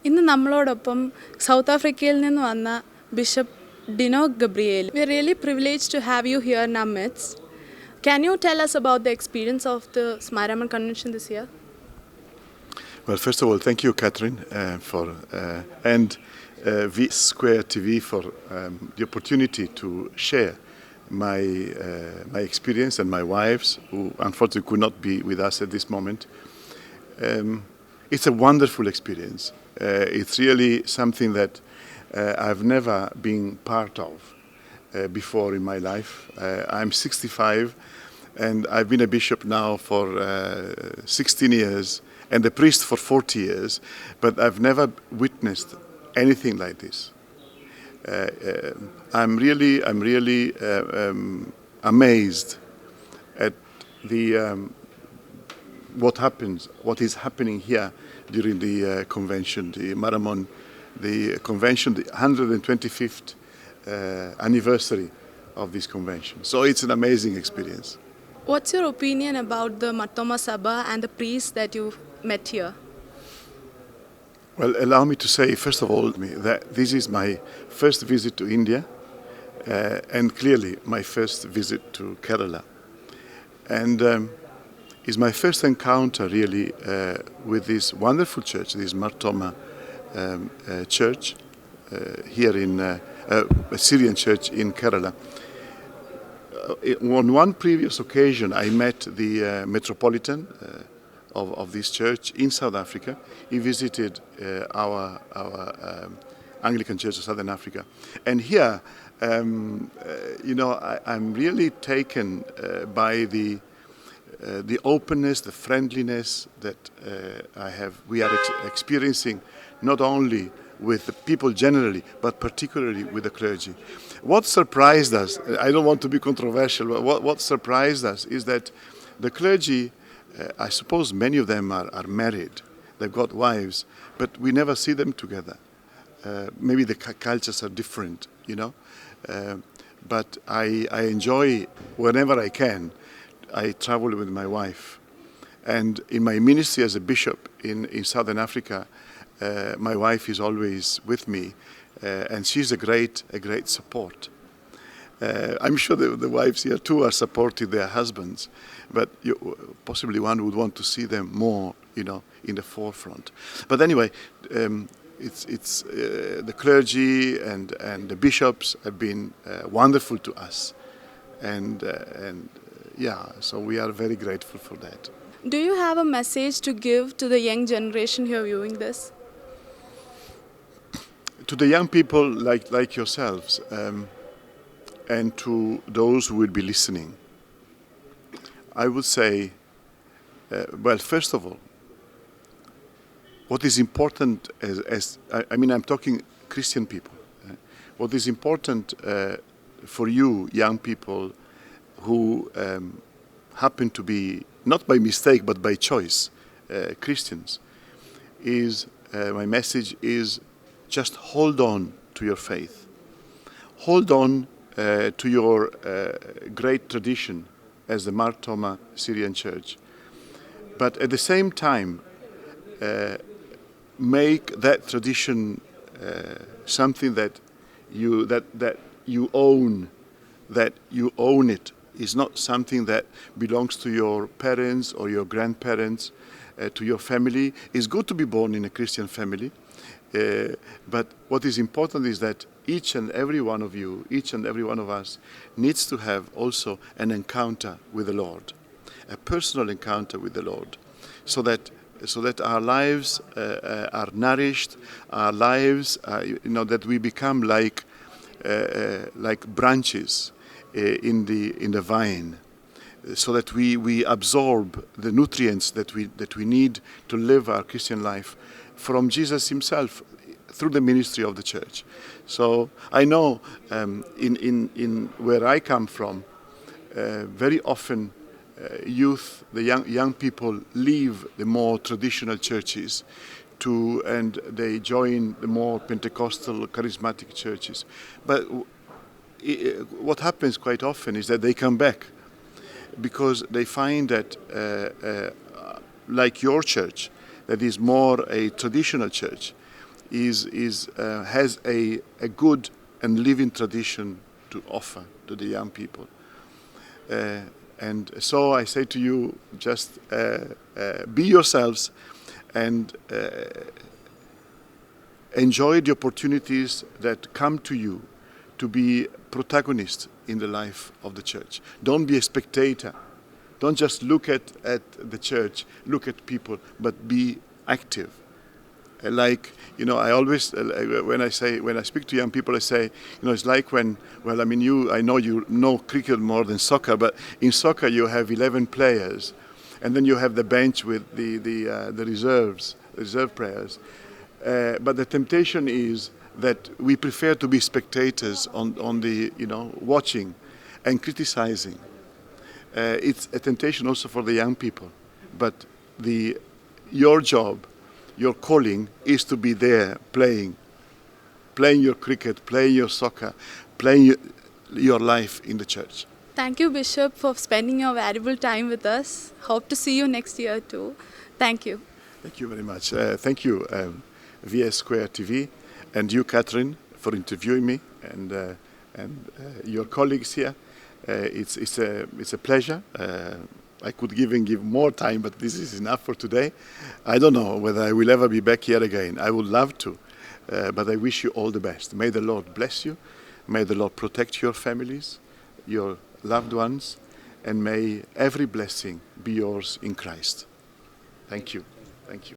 ഇന്ന് നമ്മളോടൊപ്പം സൗത്ത് ആഫ്രിക്കയിൽ നിന്ന് വന്ന bishop Dino Gabriel. We are really privileged to have you here in our midst. Can you tell us about the experience of the Maramon Convention this year? Well, first of all, thank you, Catherine, and Vsquaretv for the opportunity to share my experience and my wife's, who unfortunately could not be with us at this moment. It's a wonderful experience. It's really something that I've never been part of before in my life. I'm 65 and I've been a bishop now for 16 years and a priest for 40 years, but I've never witnessed anything like this. I'm really amazed at what is happening here during the convention, the Maramon, the convention, the 125th anniversary of this convention. So it's an amazing experience. What's your opinion about the Maramon Sabha and the priests that you met here? Well, allow me to say, first of all, that this is my first visit to India and clearly my first visit to Kerala. And it's my first encounter really with this wonderful church, this Maramon church here in a Syrian church in Kerala. On one previous occasion, I met the metropolitan of this church in South Africa. He visited our Anglican Church of Southern Africa. And here, I'm really taken by the openness, the friendliness that we are experiencing not only with the people generally, but particularly with the clergy. What surprised us, I don't want to be controversial, but what surprised us is that the clergy, I suppose many of them are married, they've got wives, but we never see them together. Maybe the cultures are different, but I enjoy, whenever I can, I travel with my wife. And in my ministry as a bishop in Southern Africa, my wife is always with me, and she's a great support. I'm sure the wives here too are supporting their husbands, but possibly one would want to see them more, in the forefront. But anyway, it's the clergy and the bishops have been wonderful to us, and so we are very grateful for that. Do you have a message to give to the young generation here viewing this? To the young people like yourselves, and to those who will be listening, I would say, well, first of all, what is important I'm talking Christian people. What is important for you, young people, who happen to be, not by mistake, but by choice, Christians, is my message is just hold on to your faith. Hold on to your great tradition as the Maramon Syrian Church. But at the same time, make that tradition something that you own, that you own it. It's not something that belongs to your parents or your grandparents, to your family. It's good to be born in a Christian family, but what is important is that each and every one of you, each and every one of us, needs to have also an encounter with the Lord, a personal encounter with the Lord, so that our lives are nourished, our lives, that we become like branches in the vine, so that we absorb the nutrients that we need to live our Christian life from Jesus himself through the ministry of the church. So I know in where I come from, very often the young people leave the more traditional churches and they join the more Pentecostal, charismatic churches. But what happens quite often is that they come back because they find that, like your church, that is more a traditional church, has a good and living tradition to offer to the young people. And so I say to you, just be yourselves and enjoy the opportunities that come to you to be protagonists in the life of the church. Don't be a spectator. Don't just look at the church, look at people, but be active. Like, you know, I always, when I speak to young people, I say, you know, it's like when, well, I mean, I know you know cricket more than soccer, but in soccer you have 11 players, and then you have the bench with the reserve players. But the temptation is that we prefer to be spectators on the, you know, watching and criticizing. It's a temptation also for the young people, but your job, your calling is to be there playing your cricket, playing your soccer, playing your life in the church. Thank you, Bishop, for spending your valuable time with us. Hope to see you next year too. Thank you. Thank you very much. Thank you, Vsquaretv, and you, Catherine, for interviewing me, and your colleagues here. It's a pleasure. I could even give more time, but this is enough for today. I don't know whether I will ever be back here again. I would love to, but I wish you all the best. May the Lord bless you. May the Lord protect your families, your loved ones, and may every blessing be yours in Christ. Thank you. Thank you.